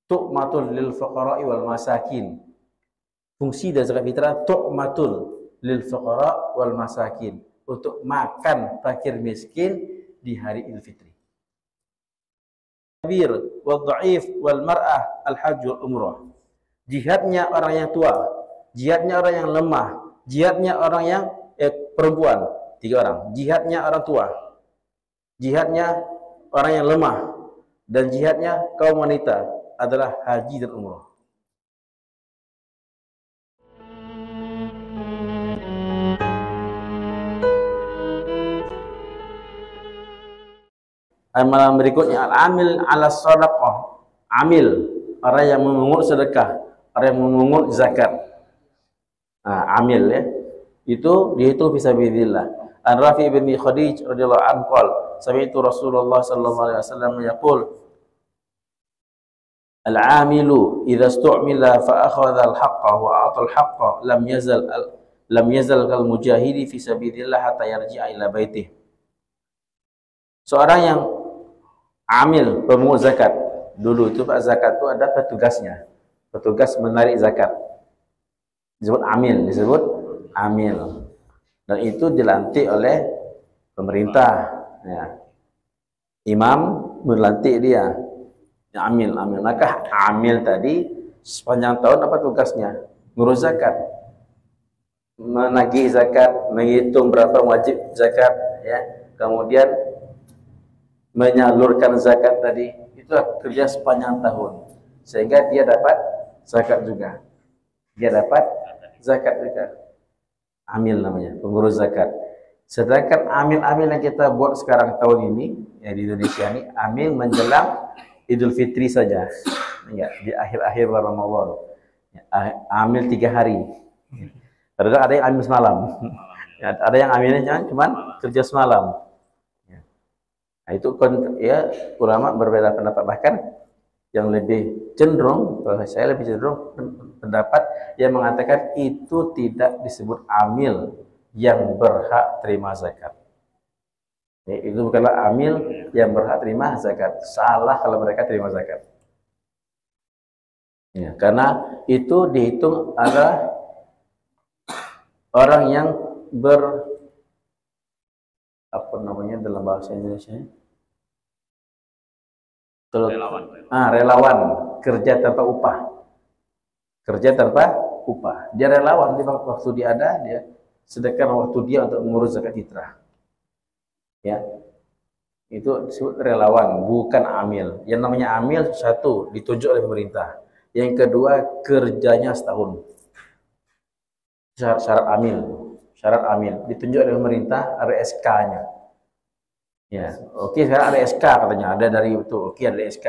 tu'matul lil fuqara'i wal masakin. Fungsi dari zakat fitrah tu'matul lil fuqara' wal masakin, untuk makan fakir miskin di hari Idul Fitri. Kabir wal dhaif wal mar'ah al hajj wal umrah. Jihadnya orang yang tua, jihadnya orang yang lemah, jihadnya orang yang perempuan, 3 orang. Jihadnya orang tua, jihadnya orang yang lemah, dan jihadnya kaum wanita adalah haji dan umrah. Amalan berikutnya al-amil ala sadaqah. Amil, orang yang memungut sedekah, orang yang memungut zakat. Nah, amil ya. Itu dihitung fisabilillah. An Rafi' bin Khadij radhiyallahu anhu qala, sami'tu Rasulullah sallallahu alaihi wasallam yaqul, al-amilu idza stu'mila fa akhadha al-haqqa wa a'ta al-haqqa lam yazal kal mujahidi fi sabilillah hatta yarji'a ila baitih. Seorang yang amil, pemungut zakat. Dulu itu Pak, zakat itu ada petugasnya. Petugas menarik zakat. Disebut amil. Dan itu dilantik oleh pemerintah. Ya. Imam melantik dia. Ya, amil. Maka amil tadi sepanjang tahun apa tugasnya? Ngurus zakat. Menagih zakat, menghitung berapa wajib zakat, ya. Kemudian menyalurkan zakat tadi, itu kerja sepanjang tahun, sehingga dia dapat zakat juga. Amil namanya, pengurus zakat. Sedangkan amil-amil yang kita buat sekarang tahun ini, ya di Indonesia ini, amil menjelang Idul Fitri saja, ya, di akhir-akhir Ramadan. Ya, amil 3 hari. Padahal ada yang amil semalam, ya, ada yang amilnya cuma kerja semalam. Nah, itu ya, ulama berbeda pendapat, bahkan yang lebih cenderung, saya lebih cenderung pendapat yang mengatakan itu tidak disebut amil yang berhak terima zakat. Ya, itu bukanlah amil yang berhak terima zakat. Salah kalau mereka terima zakat. Ya, karena itu dihitung adalah orang yang apa namanya dalam bahasa Indonesia? Relawan, kerja tanpa upah. Dia relawan, waktu dia ada, dia sedekahkan waktu dia untuk mengurus zakat fitrah. Ya. Itu disebut relawan, bukan amil. Yang namanya amil, satu, ditunjuk oleh pemerintah. Yang kedua, kerjanya setahun. Syarat amil ditunjuk oleh pemerintah, ada SK-nya. Ya, oke, sekarang ada SK katanya, ada dari itu, oke, ada SK.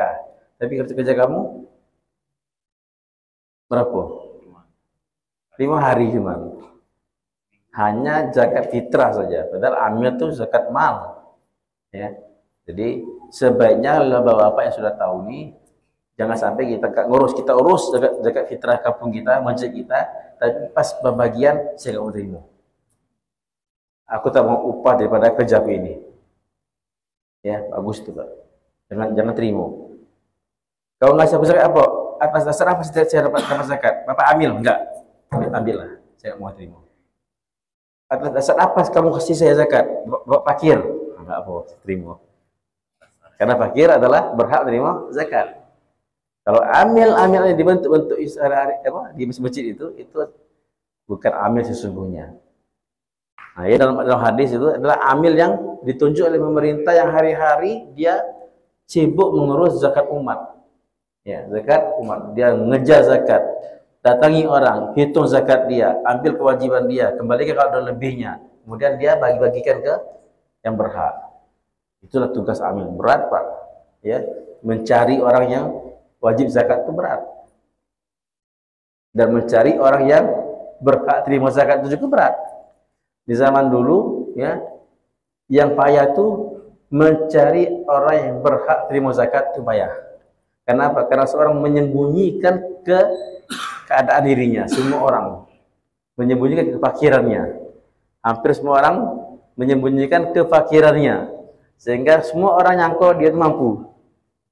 Tapi kerja kamu berapa? 5 hari cuma. Hanya zakat fitrah saja. Padahal amil itu zakat mal. Ya. Jadi sebaiknya bapak-bapak yang sudah tahu nih, jangan sampai kita urus zakat fitrah kampung kita, masjid kita, tapi pas pembagian saya nggak mau terima. Aku tak mau upah daripada kerjaku ini. Ya, bagus itu Pak. Jangan terima. Kalau nggak zakat apa? Atas dasar apa saya dapat zakat? Bapak ambil? Enggak. Ambillah. Saya nggak mau terima. Atas dasar apa kamu kasih saya zakat? Bapak fakir? Enggak apa, saya terima. Karena fakir adalah berhak terima zakat. Kalau amil yang dibentuk di masjid itu bukan amil sesungguhnya. Nah, ya, dalam hadis itu adalah amil yang ditunjuk oleh pemerintah yang hari-hari dia sibuk mengurus zakat umat. Ya, zakat umat, dia ngejar zakat, datangi orang, hitung zakat dia, ambil kewajiban dia, kembalikan kalau ada lebihnya, kemudian dia bagi-bagikan ke yang berhak. Itulah tugas amil, berat Pak. Ya, mencari orang yang wajib zakat itu berat, dan mencari orang yang berhak terima zakat itu juga berat. Di zaman dulu, ya, yang payah itu mencari orang yang berhak terima zakat itu payah. Kenapa? Karena seorang menyembunyikan keadaan dirinya. Semua orang menyembunyikan kefakirannya. Hampir semua orang menyembunyikan kefakirannya, sehingga semua orang nyangka dia itu mampu.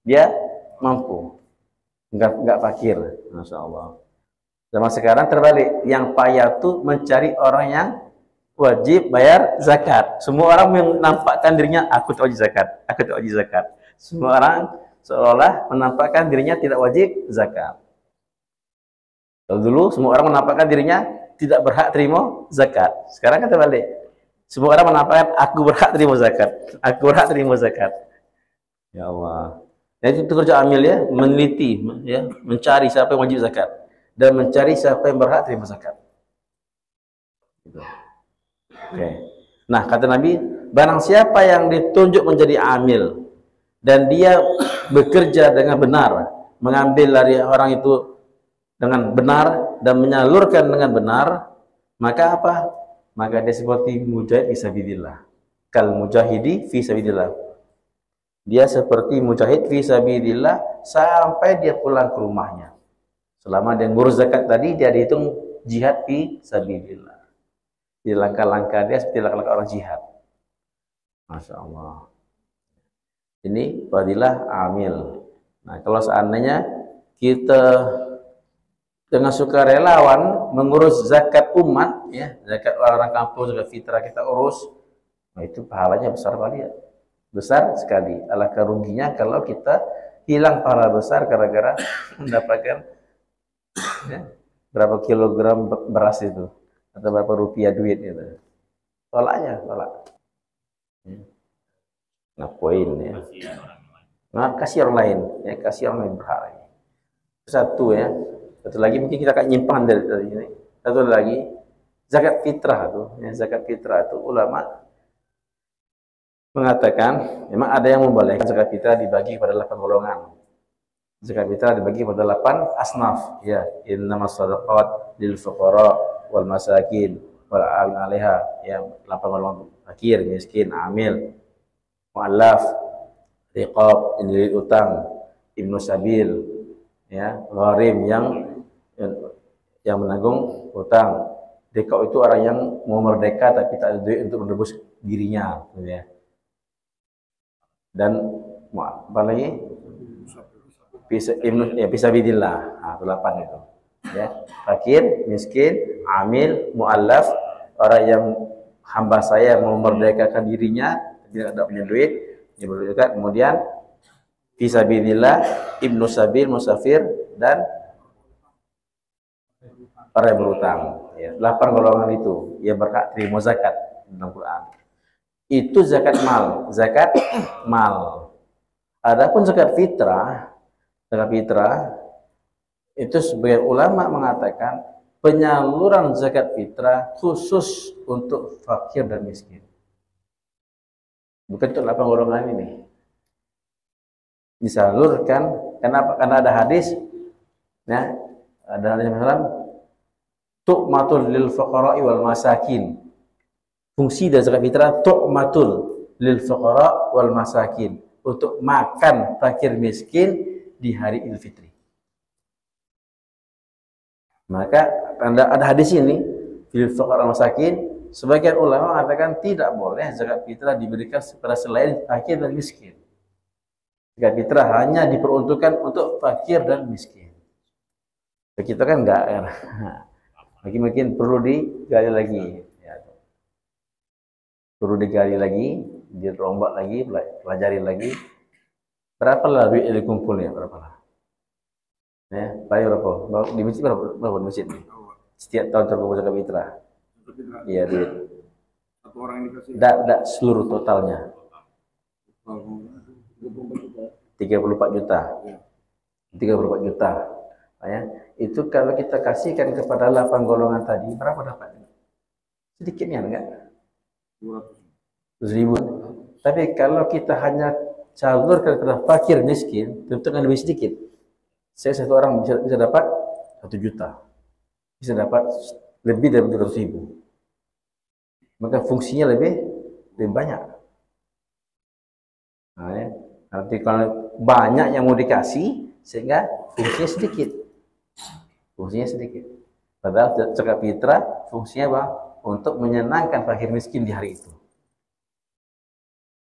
Dia mampu. enggak fakir. Masya Allah. Zaman sekarang terbalik, yang payah tuh mencari orang yang wajib bayar zakat. Semua orang menampakkan dirinya, aku tak wajib zakat, aku tak wajib zakat. Semua orang seolah menampakkan dirinya tidak wajib zakat. Kalau dulu semua orang menampakkan dirinya tidak berhak terima zakat. Sekarang kan terbalik. Semua orang menampakkan aku berhak terima zakat, aku berhak terima zakat. Ya Allah. Jadi itu kerja amil ya, meneliti ya, mencari siapa yang wajib zakat dan mencari siapa yang berhak terima zakat. Gitu. Oke. Nah, kata Nabi, barang siapa yang ditunjuk menjadi amil dan dia bekerja dengan benar, mengambil dari orang itu dengan benar dan menyalurkan dengan benar, maka apa? Maka dia seperti mujahid fi sabilillah. Kal mujahidi fi sabilillah. Dia seperti mujahid fi sabilillah sampai dia pulang ke rumahnya. Selama dia ngurus zakat tadi, dia dihitung jihad fi sabilillah. Di langkah-langkah dia seperti langkah-langkah orang jihad. Masya Allah. Ini fadilah amil. Nah, kalau seandainya kita dengan sukarelawan mengurus zakat umat, ya, zakat orang kampung, zakat fitrah kita urus, nah itu pahalanya besar sekali ya. Besar sekali. Alangkah ruginya kalau kita hilang pahala besar gara-gara mendapatkan ya, berapa kilogram beras itu atau berapa rupiah duit itu. Tolaknya, tolak. Nah, poin ya. Nah, kasih orang lain, ya, kasih orang lain berhak. Satu ya. Satu lagi mungkin kita akan nyimpan dari ini. Satu lagi zakat fitrah tuh, ya, zakat fitrah itu ulama mengatakan memang ada yang membolehkan zakat fitrah dibagi kepada 8 golongan. Zakat fitrah dibagi kepada 8 asnaf, ya, innamas shadaqat lil fuqara wal masakin wal 'amilin 'alaiha, ya, 8 golongan fakir, miskin, amil, mu'allaf, riqab, ini utang, ibnu sabil, ya, gharim yang menanggung utang. Riqab itu orang yang mau merdeka tapi tak ada duit untuk menebus dirinya, ya. Dan apa lagi? Fisabilillah. Nah, itu 8 itu. Ya, fakir, miskin, amil, mu'allaf, orang yang hamba saya mau merdekakan dirinya, tidak ada punya duit, dia berzakat. Kemudian fisabilillah, ibnu sabil, musafir, dan orang yang berutang. Ya, 8 golongan itu yang berhak terima zakat dalam Quran. Itu zakat mal, zakat mal. Adapun zakat fitrah itu sebagian ulama mengatakan penyaluran zakat fitrah khusus untuk fakir dan miskin. Bukan untuk 8 golongan ini. Disalurkan, kenapa? Karena ada hadis, ya, ada hadis Rasulullah, tu'matul lil fuqara'i wal masakin. Fungsi dari zakat fitrah tu'matul lil fuqara' wal masakin, untuk makan fakir miskin di hari Idul Fitri. Maka ada hadis ini lil fuqara' wal masakin. Sebagian ulama mengatakan tidak boleh zakat fitrah diberikan kepada selain fakir dan miskin. Zakat fitrah hanya diperuntukkan untuk fakir dan miskin. Kita kan enggak kan. Mungkin perlu digali lagi, ya. Perlu digali lagi, dirombak lagi, pelajari lagi. Berapa lah duit yang dikumpulnya? Berapa lah? Ya, bayar berapa? Di masjid berapa di masjid? Setiap tahun terkumpul zakat fitrah. Iya, duit. Satu orang yang dikasih? Tidak seluruh totalnya. 34 juta. 34 juta. Ya, itu kalau kita kasihkan kepada 8 golongan tadi, berapa dapatnya? Sedikitnya enggak? 200 ribu. Tapi kalau kita hanya salurkan kepada fakir miskin, tentu kan lebih sedikit. Saya satu orang bisa dapat 1 juta. Bisa dapat lebih dari 200 ribu. Maka fungsinya lebih banyak. Nah, ya. Nanti kalau banyak yang mau dikasih, sehingga fungsinya sedikit. Fungsinya sedikit. Padahal zakat fitrah fungsinya apa? Untuk menyenangkan fakir miskin di hari itu.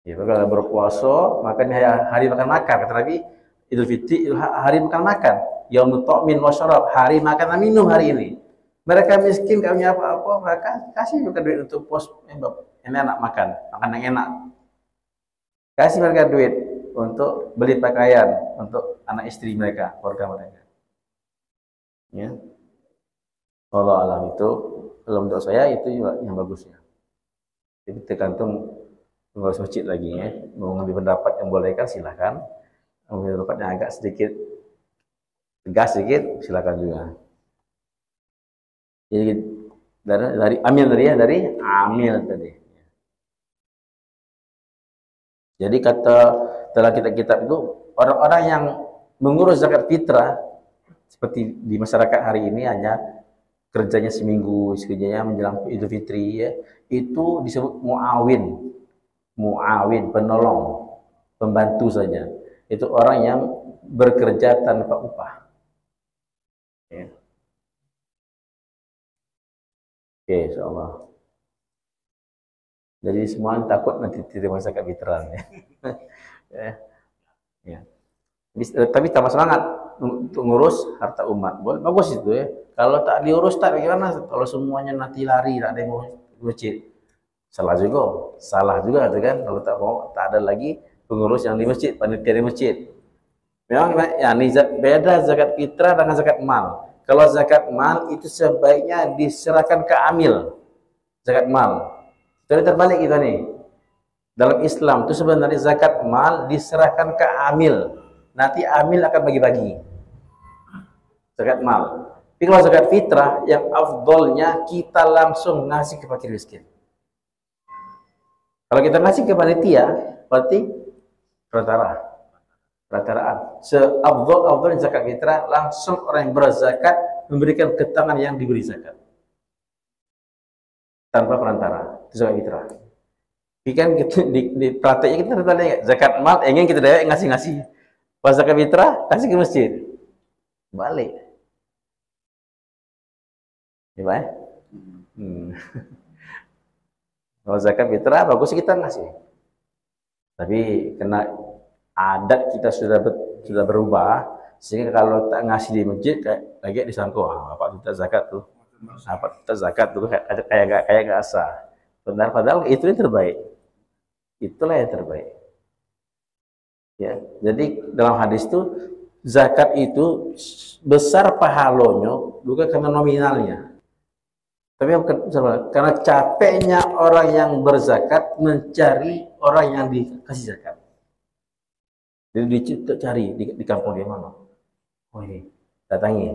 Ya, kalau berpuasa, makanya hari makan-makan. Kata Nabi, Idul Fitri hari makan-makan. yaumut ta'min wa syarab, hari makan dan minum hari ini. Mereka miskin, gak punya apa-apa, mereka kasih juga duit untuk pos ini anak makan yang enak. Kasih mereka duit untuk beli pakaian untuk anak istri mereka, keluarga mereka. Ya. Allah alam itu, kalau menurut saya itu yang bagusnya. Jadi tergantung pengurus masjid lagi ya. Mau ngambil pendapat yang bolehkan silahkan. Ngambil pendapat yang agak sedikit tegas sedikit silahkan juga. Jadi dari amil tadi ya, dari amil tadi. Jadi kata dalam kitab-kitab itu orang-orang yang mengurus zakat fitrah seperti di masyarakat hari ini hanya kerjanya seminggu, kerjanya menjelang Idul Fitri ya, itu disebut muawin. Muawin, penolong, pembantu saja. Itu orang yang bekerja tanpa upah. Ya. Oke, insyaallah. Jadi semua takut nanti terima zakat fitrah ya. Ya. Tapi tambah semangat untuk ngurus harta umat. Bagus itu ya. Kalau tak diurus tak bagaimana? Kalau semuanya nanti lari tak ada yang mau masjid. Salah juga itu kan. Kalau tak mau tak ada lagi pengurus yang di masjid, panitia di masjid. Memang ya ini beda zakat fitrah dengan zakat mal. Kalau zakat mal itu sebaiknya diserahkan ke amil. Zakat mal. Jadi terbalik kita nih. Dalam Islam itu sebenarnya zakat mal diserahkan ke amil. Nanti amil akan bagi-bagi. Zakat mal. Tapi kalau zakat fitrah yang afdolnya kita langsung ngasih ke fakir miskin. Kalau kita ngasih ke panitia, berarti rataraan. Seafdol zakat fitrah langsung orang yang berzakat memberikan ke tangan yang diberi zakat. Tanpa perantara. Itu zakat fitrah. Kan di prakteknya kita tertanya zakat mal ingin kita dewek ngasih-ngasih. Pas zakat fitrah kasih ke masjid. Balik. Ya, Pak? Kalau zakat fitrah bagus kita ngasih. Tapi karena adat kita sudah berubah sehingga kalau tak ngasih di masjid lagi disangka apa kita zakat tuh. Apa kita zakat tuh kayak enggak sah. Padahal itu yang terbaik. Itulah yang terbaik. Ya, jadi dalam hadis itu zakat itu besar pahalanya bukan karena nominalnya. Tapi karena capeknya orang yang berzakat mencari orang yang dikasih zakat. Jadi dicari di kampung dia mana. Oh ini, datangi.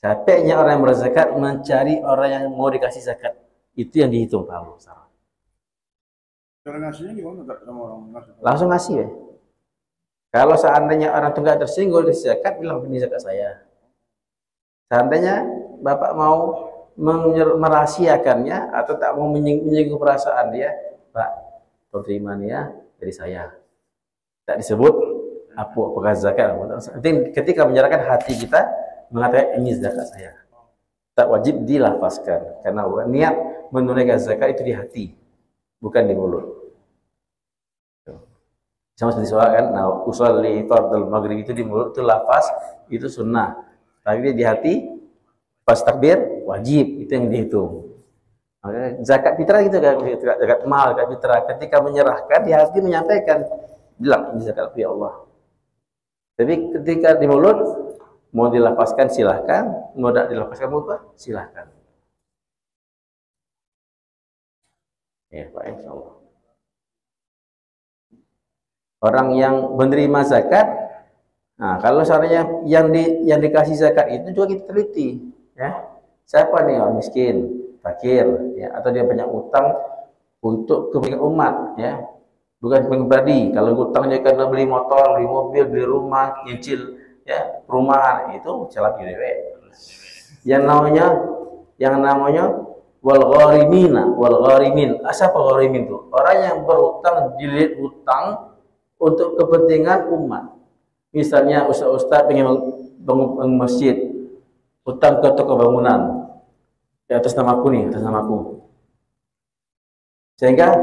Capeknya orang yang berzakat mencari orang yang mau dikasih zakat. Itu yang dihitung pahala. Cara ngasihnya gimana sama orang ngasih? Langsung ngasih ya. Kalau seandainya orang itu nggak tersinggung di zakat, bilang ini zakat saya. Seandainya Bapak mau merahasiakannya atau tak mau menyinggung perasaan dia, Pak, terima nih ya dari saya. Tak disebut apakah zakat. Ketika menyerahkan hati kita mengatakan ini zakat saya. Tak wajib dilafazkan karena niat menunaikan zakat itu di hati, bukan di mulut. Sama seperti sholat kan, nah usolli fardhu maghrib itu di mulut itu lafaz, itu sunnah. Tapi di hati pas takbir wajib, itu yang dihitung. Maka zakat fitrah gitu kan, zakat mal, zakat fitrah. Ketika menyerahkan di hati menyampaikan, bilang ini zakat ya Allah. Tapi ketika di mulut mau dilafazkan silahkan, mau tidak dilafazkan apa silahkan. Ya Pak, insyaallah. Orang yang menerima zakat, nah kalau seandainya yang dikasih zakat itu juga kita teliti, ya. Siapa nih orang miskin, fakir, ya, atau dia banyak utang untuk kebaikan umat, ya. Bukan pribadi. Kalau utangnya karena beli motor, beli mobil, beli rumah, nyicil, ya, perumahan itu celak dewe. Yang namanya wal gharimin. Siapa gharimin itu? Orang yang berutang jilid utang untuk kepentingan umat. Misalnya ustaz pengen bangun masjid, utang ke toko bangunan di atas namaku nih, atas namaku. Sehingga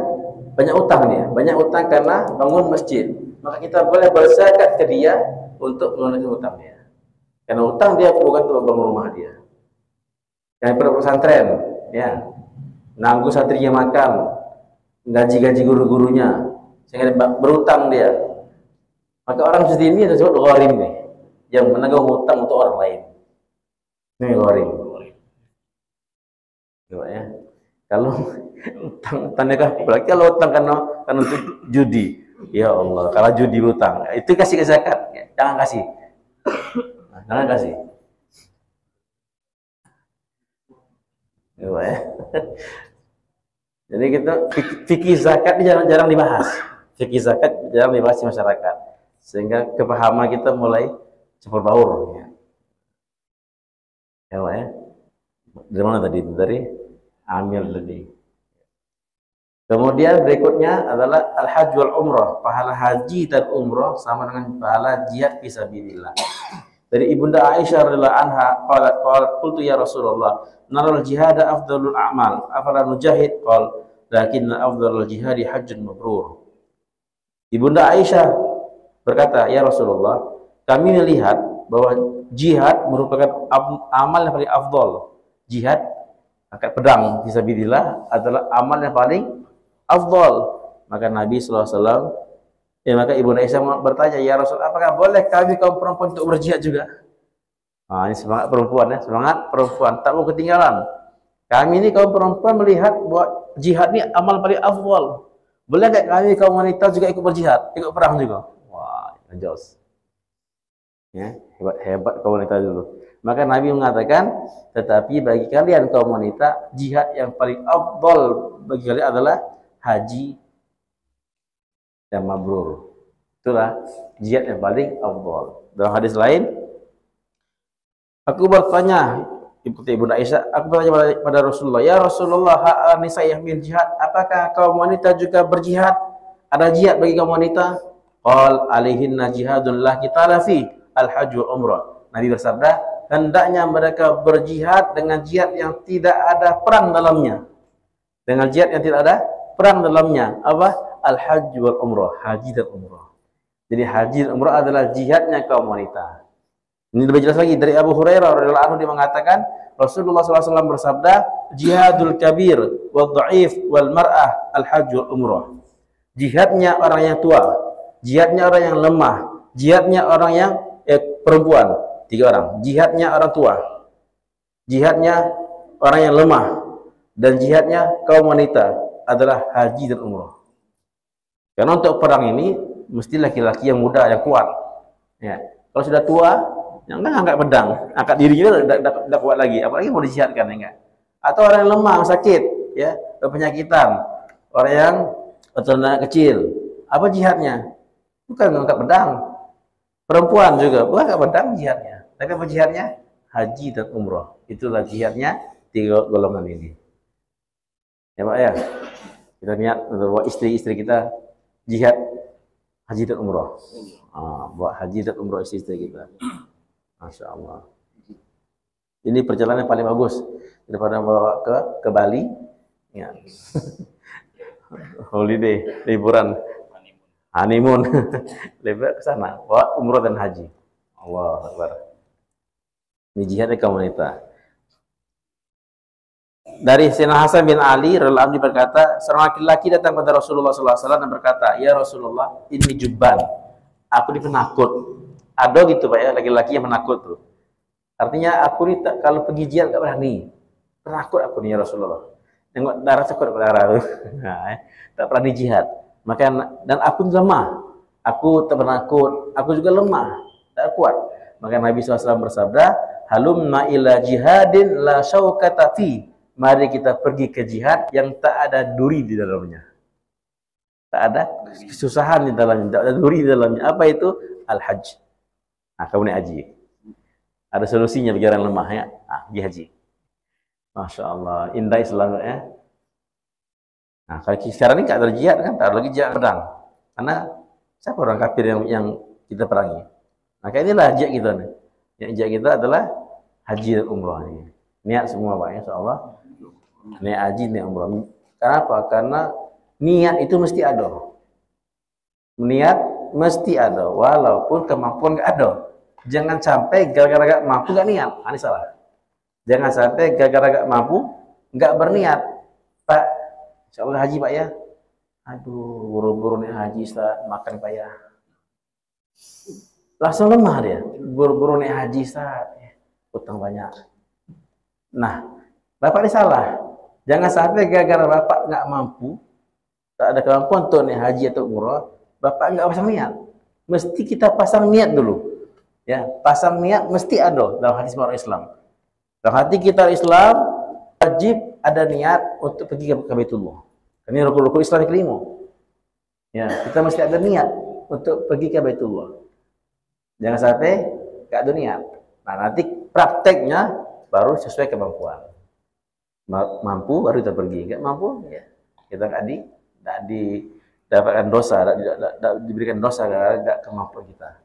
banyak utang dia, banyak utang karena bangun masjid. Maka kita boleh berzakat ke dia untuk melunasi utangnya. Karena utang dia bukan untuk bangun rumah dia. Yang pesantren, ya, nanggung santrinya makan, gaji-gaji guru-gurunya, sehingga berutang dia. Maka orang seperti ini disebut gharim nih, yang menanggung hutang untuk orang lain. Ini gharim. Ya. Kalau utang kah? Apalagi kalau utang karena untuk judi. Ya Allah, kalau judi utang, itu kasih ke zakat, ya. Jangan kasih. Nah, jangan kasih. Ya. Jadi kita fikih zakat ini jarang-jarang dibahas. Fikih zakat jarang dibahas di masyarakat, sehingga kepahaman kita mulai campur baur. Ya, ya. Dari mana tadi? Dari amil tadi. Kemudian berikutnya adalah al-hajj wal umrah. Pahala haji dan umrah sama dengan pahala jihad fisabilillah. Dari Ibunda Aisyah radhiyallahu anha qalat qultu ya Rasulullah naral jihad afdalul a'mal afala nujahid qal lakinna afdalul jihadi hajjun mabrur. Ibunda Aisyah berkata, ya Rasulullah, kami melihat bahwa jihad merupakan amal yang paling afdal. Jihad angkat pedang fisabilillah adalah amal yang paling afdal. Maka Nabi SAW, maka Ibunda Aisyah bertanya, ya Rasul, apakah boleh kami kaum perempuan untuk berjihad juga? Nah, ini semangat perempuan ya, semangat perempuan, tak mau ketinggalan. Kami ini kaum perempuan melihat bahwa jihad ini amal paling afdal. Boleh nggak kami kaum wanita juga ikut berjihad, ikut perang juga? Wah, jos. Ya, hebat kaum wanita dulu. Maka Nabi mengatakan, tetapi bagi kalian kaum wanita, jihad yang paling afdal bagi kalian adalah haji dan mabrur. Itulah jihad yang paling afdal. Dalam hadis lain, aku bertanya, Ibunda Aisyah, aku bertanya pada Rasulullah, ya Rasulullah, nisa yahmil jihad, apakah kaum wanita juga berjihad? Ada jihad bagi kaum wanita? Qal alaihinna jihadun la qitala fi al-hajj wal umrah. Nabi bersabda, hendaknya mereka berjihad dengan jihad yang tidak ada perang dalamnya. Dengan jihad yang tidak ada perang dalamnya. Apa? Al-hajj wal umrah, haji dan umrah. Jadi haji dan umrah adalah jihadnya kaum wanita. Ini lebih jelas lagi dari Abu Hurairah radhiyallahu anhu, dia mengatakan Rasulullah SAW bersabda, jihadul kabir wal dhaif wal mar'ah al-hajj wal umrah. Jihadnya orang yang tua, jihadnya orang yang lemah, jihadnya orang yang perempuan, 3 orang. Jihadnya orang tua, jihadnya orang yang lemah, dan jihadnya kaum wanita adalah haji dan umrah. Karena untuk perang ini mesti laki-laki yang muda, yang kuat. Ya. Kalau sudah tua, jangan angkat pedang, angkat diri kita tidak kuat lagi, apalagi mau dijihadkan, ya enggak? Atau orang yang lemah, sakit, ya, penyakitan, orang yang atau anak kecil, apa jihadnya? Bukan angkat pedang. Perempuan juga, bukan angkat pedang jihadnya, tapi apa jihadnya? Haji dan umrah. Itulah jihadnya 3 golongan ini. Ya Pak ya, kita niat untuk istri-istri kita jihad haji dan umrah. Buat haji dan umrah istri-istri kita. Masya Allah. Ini perjalanan paling bagus daripada bawa ke Bali. Ya. Holiday, liburan, honeymoon, lebih ke sana. Bawa umrah dan haji. Allah Akbar. Ini jihadnya kaum wanita. Dari Sayyidina Hasan bin Ali radhiyallahu anhu berkata, seorang laki-laki datang kepada Rasulullah SAW dan berkata, ya Rasulullah, ini jubban, aku ini penakut. Ada gitu Pak ya, laki-laki yang menakut tuh. Artinya aku ini kalau pergi jihad gak berani. Penakut aku nih ya Rasulullah. Tengok darah takut darah tuh. Nah, tak berani jihad. Maka dan aku lemah. Aku tak penakut, aku juga lemah, tak kuat. Maka Nabi SAW bersabda, halumma ila jihadin la syaukata fi. Mari kita pergi ke jihad yang tak ada duri di dalamnya. Tak ada kesusahan di dalamnya, tak ada duri di dalamnya. Apa itu? Al-hajj. Nah, kamu naik haji. Ada solusinya bagi orang lemah ya. Pergi haji. Masya Allah, indah Islam ya. Nah, kalau sekarang ini tak ada jihad kan, tak ada lagi jihad pedang. Karena siapa orang kafir yang kita perangi? Maka inilah jihad kita nih. Yang jihad kita adalah haji dan umrah ini. Niat semua Pak ya, insyaallah. Niat haji, niat umrah. Kenapa? Karena niat itu mesti ada. Niat mesti ada, walaupun kemampuan nggak ada. Jangan sampai gara-gara gak mampu gak niat. Ini salah. Jangan sampai gara-gara gak mampu gak berniat. Pak, insya Allah haji Pak ya. Aduh, buru-buru nih haji Ustaz, makan Pak ya. Langsung lemah dia. Buru-buru nih haji Ustaz, utang banyak. Nah, Bapak ini salah. Jangan sampai gara-gara Bapak gak mampu, tak ada kemampuan untuk nih haji atau umrah, Bapak gak pasang niat. Mesti kita pasang niat dulu. Ya, pasang niat mesti ada dalam hati semua orang Islam. Dalam hati kita Islam wajib ada niat untuk pergi ke Baitullah. Ini rukun-rukun Islam yang kelima. Ya, kita mesti ada niat untuk pergi ke Baitullah. Jangan sampai gak ada niat. Nah, nanti prakteknya baru sesuai kemampuan. Mampu baru kita pergi. Gak mampu, ya kita nggak didapatkan dosa, tidak diberikan dosa gak kemampuan kita.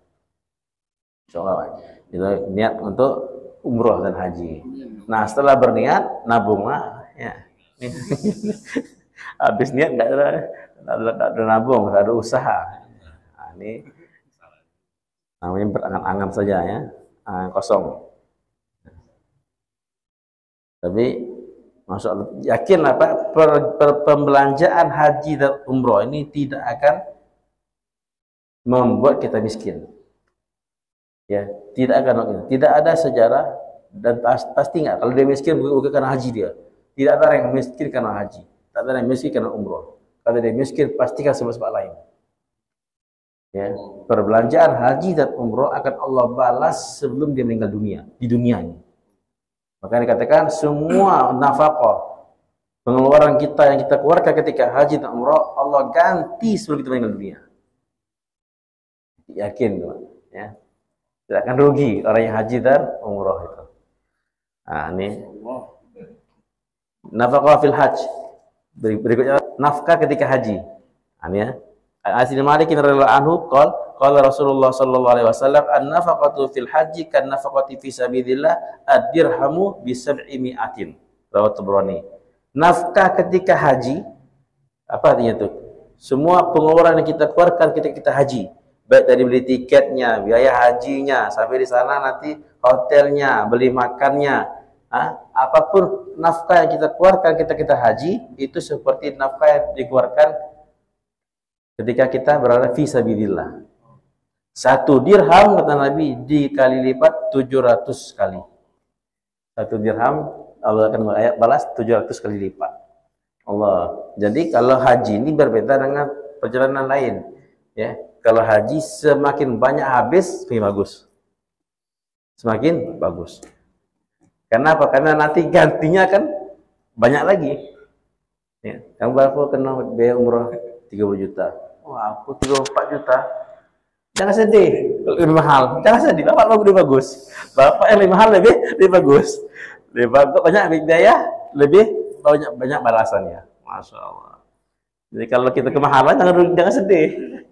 Insyaallah kita niat untuk umroh dan haji. Nah, setelah berniat nabung lah ya. Habis niat nggak ada nabung, nggak ada usaha. Nah, ini namanya berangan-angan saja ya, angan kosong. Tapi masuk yakinlah Pak, pembelanjaan haji dan umroh ini tidak akan membuat kita miskin. Ya, tidak akan, tidak ada sejarah dan pasti nggak kalau dia miskin bukan karena haji dia. Tidak ada orang yang miskin karena haji, tidak ada yang miskin karena umroh. Kalau dia miskin pastikan sebab-sebab lain. Ya, perbelanjaan haji dan umroh akan Allah balas sebelum dia meninggal dunia di dunia ini. Maka dikatakan semua nafkah pengeluaran kita yang kita keluarkan ketika haji dan umroh Allah ganti sebelum kita meninggal dunia. Yakin teman, ya. Tidak akan rugi orang yang haji dan umroh itu. Nah, ini nafkah fil hajj. Berikutnya nafkah ketika haji. Nah, ini ya. Anas bin Malik radhiyallahu anhu qala Rasulullah sallallahu alaihi wasallam an-nafaqatu fil haji kan nafaqati fi sabilillah ad-dirhamu bi 700. Rawahu Tabrani. Nafkah ketika haji apa artinya itu? Semua pengeluaran yang kita keluarkan ketika kita haji, baik dari beli tiketnya, biaya hajinya, sampai di sana nanti hotelnya, beli makannya, apapun nafkah yang kita keluarkan ketika kita haji itu seperti nafkah yang dikeluarkan ketika kita berada fi sabilillah. 1 dirham kata Nabi dikali lipat 700 kali. 1 dirham Allah akan balas 700 kali lipat. Allah. Jadi kalau haji ini berbeda dengan perjalanan lain. Ya, kalau haji semakin banyak habis semakin bagus. Semakin bagus. Kenapa? Karena nanti gantinya kan banyak lagi. Ya, yang berapa kena biaya umrah 30 juta. Wah, aku 34 juta. Jangan sedih, lebih mahal. Jangan sedih, Bapak lebih bagus. Bapak yang lebih mahal lebih bagus. Lebih bagus, banyak biaya, lebih banyak balasannya. Masya Allah. Jadi kalau kita kemahalan jangan sedih.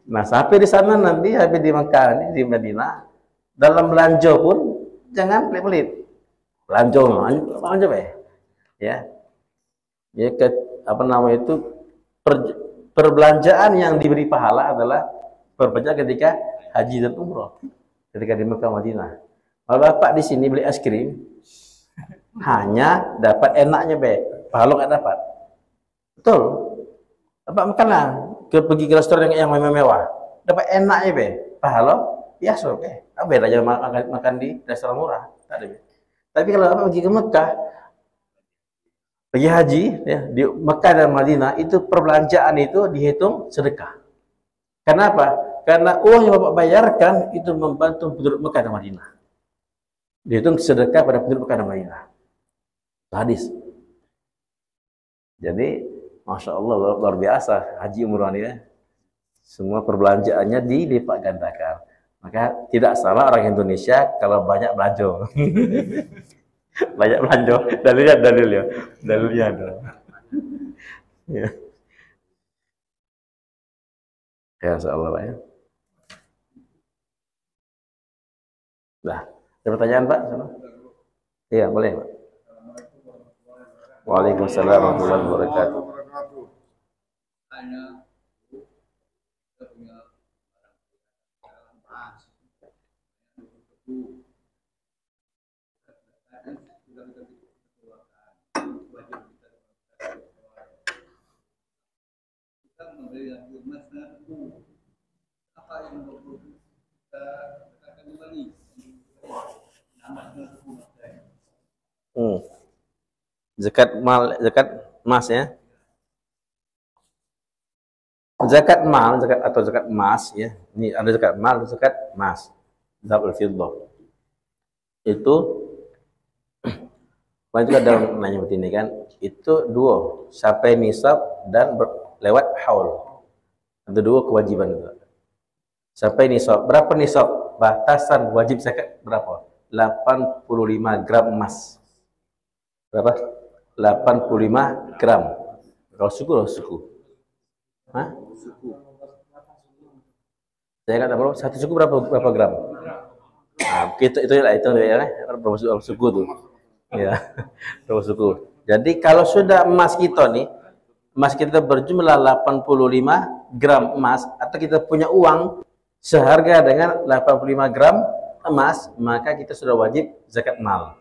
Nah, sampai di sana nanti, habis di Mekah, di Madinah, dalam belanja pun jangan pelit-pelit. Belanja ya. Ya, apa namanya itu? Perbelanjaan yang diberi pahala adalah perbelanjaan ketika haji dan umroh, ketika di Mekah Madinah. Kalau Bapak di sini beli es krim, hanya dapat enaknya pahala nggak dapat. Betul. Bapak makanlah, pergi ke restoran yang mewah, dapat enaknya pahala biasa Apa bedanya makan di restoran murah? Tak ada. Tapi kalau Bapak pergi ke Mekah, pergi haji ya, di Mekah dan Madinah itu perbelanjaan itu dihitung sedekah. Kenapa? Karena uang yang Bapak bayarkan itu membantu penduduk Mekah dan Madinah. Dihitung sedekah pada penduduk Mekah dan Madinah. Hadis. Jadi, Masya Allah luar biasa haji umrah ini ya. Semua perbelanjaannya dilipat gandakan. Maka tidak salah orang Indonesia kalau banyak belanja. Banyak belanja, dalilnya ada. Ya. Ya, insyaallah Pak ya. Nah, ada pertanyaan Pak? Iya, boleh Pak. Waalaikumsalam warahmatullahi wabarakatuh. Zakat mal, zakat emas ya. Zakat mal, zakat atau zakat emas ya. Ini ada zakat mal, zakat emas. Zakul fiddah. Itu banyak ada nanya seperti ini kan. Itu dua, sampai nisab dan lewat haul. Itu dua kewajiban itu. Sampai nisab. Berapa nisab? Batasan wajib zakat berapa? 85 gram emas. Berapa? 85 gram. Kalau suku. Hah? Saya kata berapa? Satu suku berapa gram? Nah, itu ya, berapa suku tuh. Ya, berapa suku. Jadi kalau sudah emas kita nih, emas kita berjumlah 85 gram emas, atau kita punya uang seharga dengan 85 gram emas, maka kita sudah wajib zakat mal.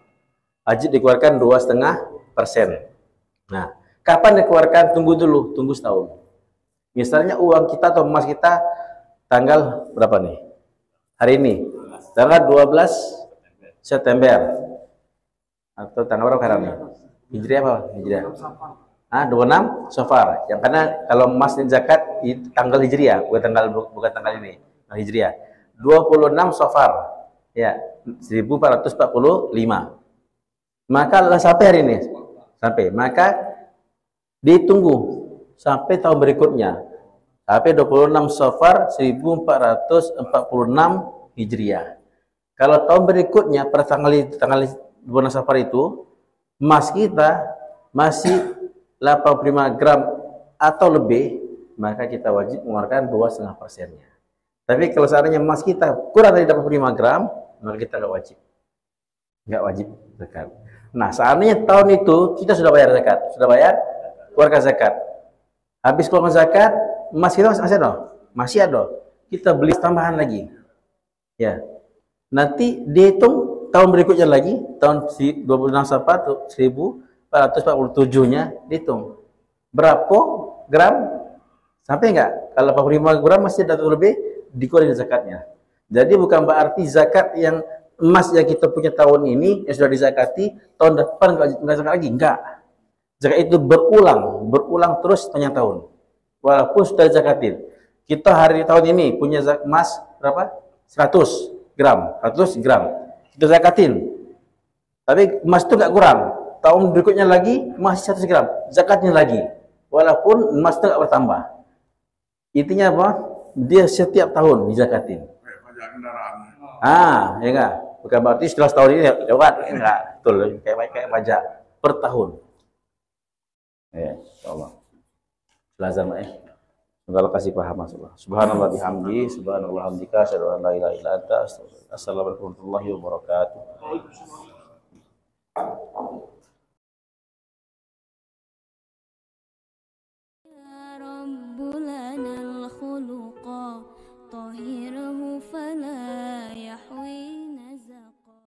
Wajib dikeluarkan 2,5%. Nah, kapan dikeluarkan? Tunggu dulu, tunggu setahun. Misalnya uang kita atau emas kita tanggal berapa nih? Hari ini, tanggal 12 September. Atau tanggal berapa sekarang nih? Hijriah apa? Hijriah. 26 Safar. Yang karena kalau emas dan zakat itu tanggal Hijriah, bukan tanggal ini, tanggal Hijriah. 26 Safar. Ya, 1445. Maka sampai hari ini. Sampai. Maka ditunggu sampai tahun berikutnya. Sampai 26 Safar 1446 Hijriah. Kalau tahun berikutnya pada tanggal 26 Safar itu emas kita masih 85 gram atau lebih, maka kita wajib mengeluarkan 2,5%-nya. Tapi kalau seandainya emas kita kurang dari 85 gram, maka kita nggak wajib zakat. Nah, seandainya tahun itu kita sudah bayar zakat, keluarkan zakat. Habis keluarkan zakat, emas kita masih ada. Kita beli tambahan lagi. Ya. Nanti dihitung tahun berikutnya lagi, tahun 26 Safar 1447-nya dihitung. Berapa gram? Sampai enggak? Kalau 85 gram masih ada lebih, dikeluarkan zakatnya. Jadi bukan berarti zakat yang emas yang kita punya tahun ini yang sudah dizakati, tahun depan enggak zakat lagi, enggak. Zakat itu berulang terus sepanjang tahun. Walaupun sudah dizakatin. Kita hari tahun ini punya emas berapa? 100 gram. Kita zakatin. Tapi emas itu enggak kurang. Tahun berikutnya lagi masih 100 gram. Zakatnya lagi. Walaupun emas itu enggak bertambah. Intinya apa? Dia setiap tahun dizakatin. Pajak kendaraan. Ya enggak? Bukan berarti setelah setahun ini lewat, enggak. Betul, kayak pajak per tahun. Ya, insyaallah. Lazam semoga Allah kasih paham masalah. Subhanallah bihamdi, subhanallah hamdika, asyhadu an la ilaha illa anta, astaghfiruka. Assalamualaikum warahmatullahi wabarakatuh.